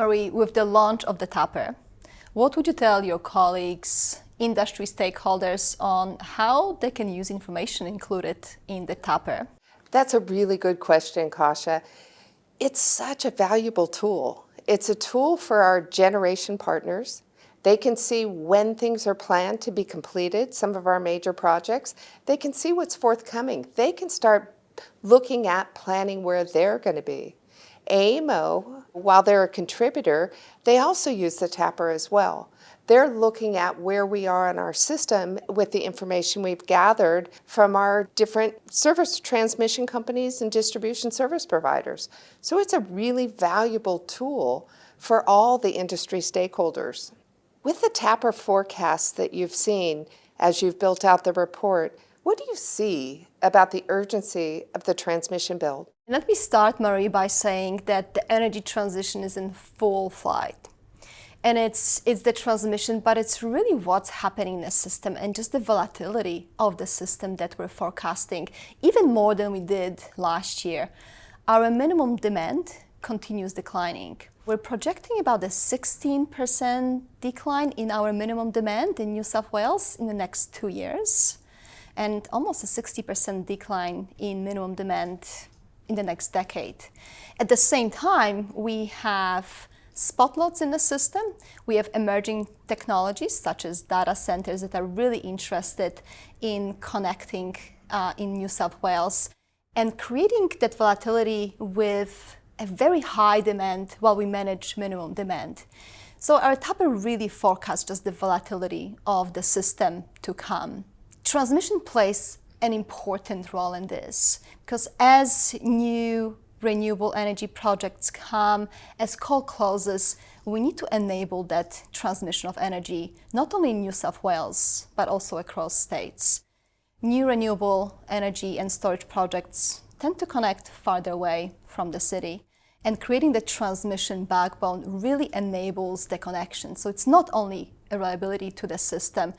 Marie, with the launch of the Tapper, what would you tell your colleagues, industry stakeholders on how they can use information included in the Tapper? That's a really good question, Kasia. It's such a valuable tool. It's a tool for our generation partners. They can see when things are planned to be completed, some of our major projects. They can see what's forthcoming. They can start looking at planning where they're going to be. AEMO, while they're a contributor, they also use the Tapper as well. They're looking at where we are in our system with the information we've gathered from our different service transmission companies and distribution service providers. So it's a really valuable tool for all the industry stakeholders. With the Tapper forecasts that you've seen as you've built out the report, what do you see about the urgency of the transmission build? Let me start, Marie, by saying that the energy transition is in full flight. And it's the transmission, but it's really what's happening in the system and just the volatility of the system that we're forecasting, even more than we did last year. Our minimum demand continues declining. We're projecting about a 16% decline in our minimum demand in New South Wales in the next 2 years, and almost a 60% decline in minimum demand in the next decade. At the same time, we have spot loads in the system. We have emerging technologies such as data centers that are really interested in connecting in New South Wales and creating that volatility with a very high demand while we manage minimum demand. So our Tapper really forecasts just the volatility of the system to come. Transmission plays an important role in this because as new renewable energy projects come, as coal closes, we need to enable that transmission of energy, not only in New South Wales, but also across states. New renewable energy and storage projects tend to connect farther away from the city, and creating the transmission backbone really enables the connection. So it's not only a reliability to the system,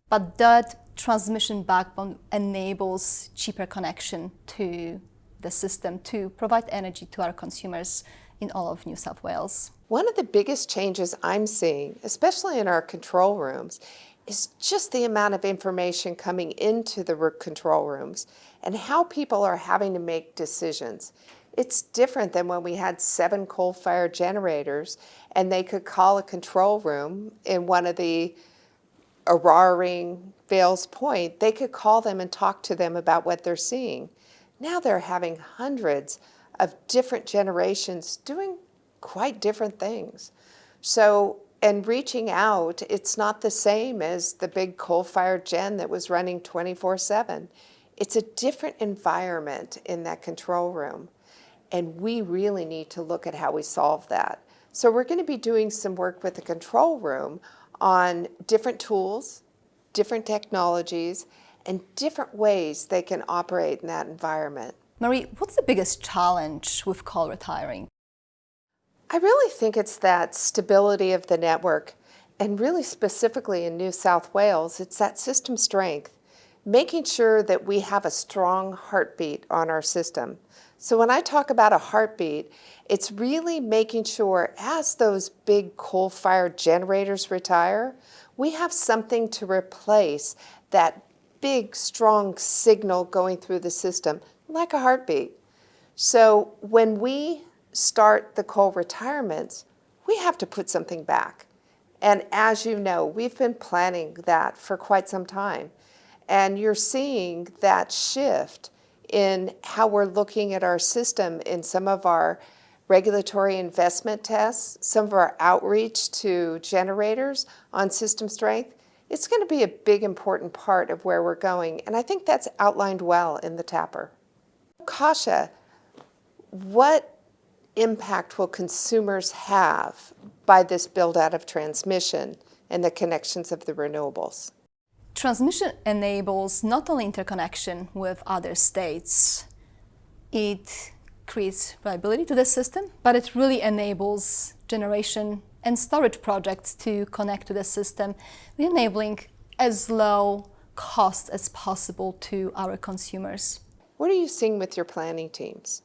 but that transmission backbone enables cheaper connection to the system to provide energy to our consumers in all of New South Wales. One of the biggest changes I'm seeing, especially in our control rooms, is just the amount of information coming into the control rooms and how people are having to make decisions. It's different than when we had 7 coal-fired generators and they could call a control room in one of the Araring, Vales Point. They could call them and talk to them about what they're seeing. Now they're having hundreds of different generations doing quite different things. So, and reaching out, it's not the same as the big coal-fired gen that was running 24/7. It's a different environment in that control room. And we really need to look at how we solve that. So we're going to be doing some work with the control room on different tools, different technologies, and different ways they can operate in that environment. Marie, what's the biggest challenge with coal retiring? I really think it's that stability of the network, and really specifically in New South Wales, it's that system strength, making sure that we have a strong heartbeat on our system. So when I talk about a heartbeat, it's really making sure as those big coal-fired generators retire, we have something to replace that big, strong signal going through the system, like a heartbeat. So when we start the coal retirements, we have to put something back. And as you know, we've been planning that for quite some time. And you're seeing that shift in how we're looking at our system in some of our regulatory investment tests, some of our outreach to generators on system strength. It's going to be a big, important part of where we're going, and I think that's outlined well in the Tapper. Kasia, what impact will consumers have by this build-out of transmission and the connections of the renewables? Transmission enables not only interconnection with other states, it creates reliability to the system, but it really enables generation and storage projects to connect to the system, enabling as low cost as possible to our consumers. What are you seeing with your planning teams?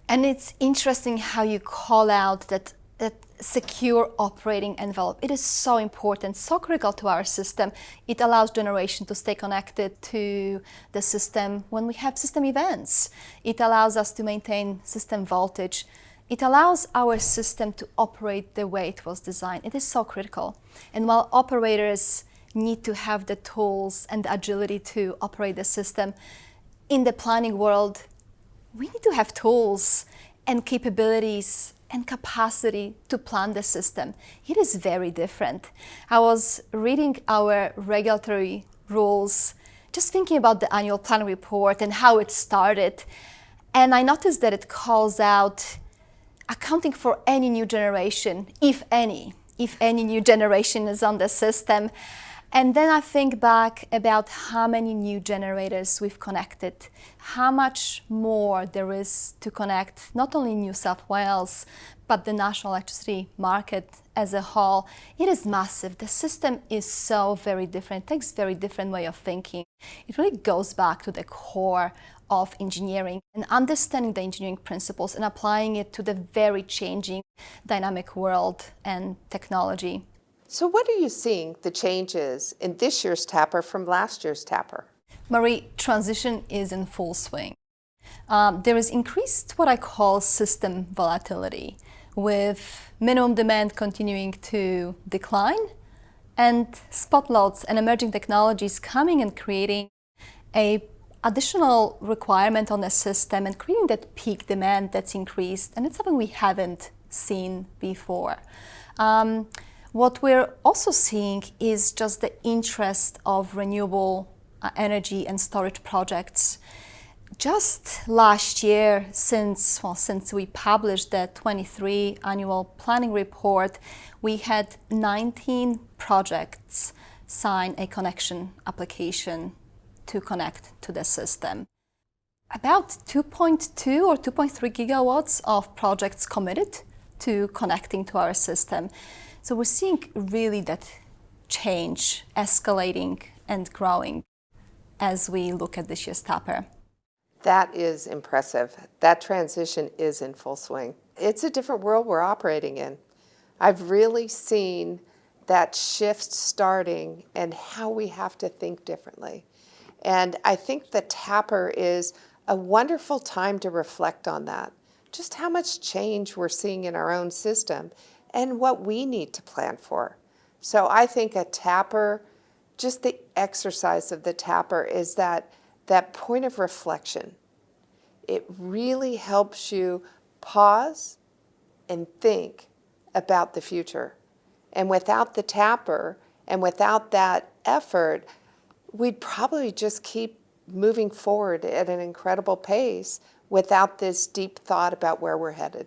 And it's interesting how you call out that that secure operating envelope. It is so important, so critical to our system. It allows generation to stay connected to the system when we have system events. It allows us to maintain system voltage. It allows our system to operate the way it was designed. It is so critical. And while operators need to have the tools and the agility to operate the system, in the planning world, we need to have tools and capabilities and capacity to plan the system. It is very different. I was reading our regulatory rules, just thinking about the annual plan report and how it started, and I noticed that it calls out accounting for any new generation, if any new generation is on the system. And then I think back about how many new generators we've connected, how much more there is to connect, not only New South Wales, but the national electricity market as a whole. It is massive. The system is so very different. It takes a very different way of thinking. It really goes back to the core of engineering and understanding the engineering principles and applying it to the very changing dynamic world and technology. So what are you seeing the changes in this year's TAPR from last year's TAPR? Marie, transition is in full swing. There is increased what I call system volatility, with minimum demand continuing to decline and spot loads and emerging technologies coming and creating a additional requirement on the system and creating that peak demand that's increased, and it's something we haven't seen before. What we're also seeing is just the interest of renewable energy and storage projects. Just last year, since we published the 23 annual planning report, we had 19 projects sign a connection application to connect to the system. About 2.2 or 2.3 gigawatts of projects committed to connecting to our system. So we're seeing really that change escalating and growing as we look at this year's TAPR. That is impressive. That transition is in full swing. It's a different world we're operating in. I've really seen that shift starting and how we have to think differently. And I think the TAPR is a wonderful time to reflect on that. Just how much change we're seeing in our own system and what we need to plan for. So I think a TAPR, just the exercise of the TAPR is that point of reflection. It really helps you pause and think about the future. And without the TAPR and without that effort, we'd probably just keep moving forward at an incredible pace without this deep thought about where we're headed.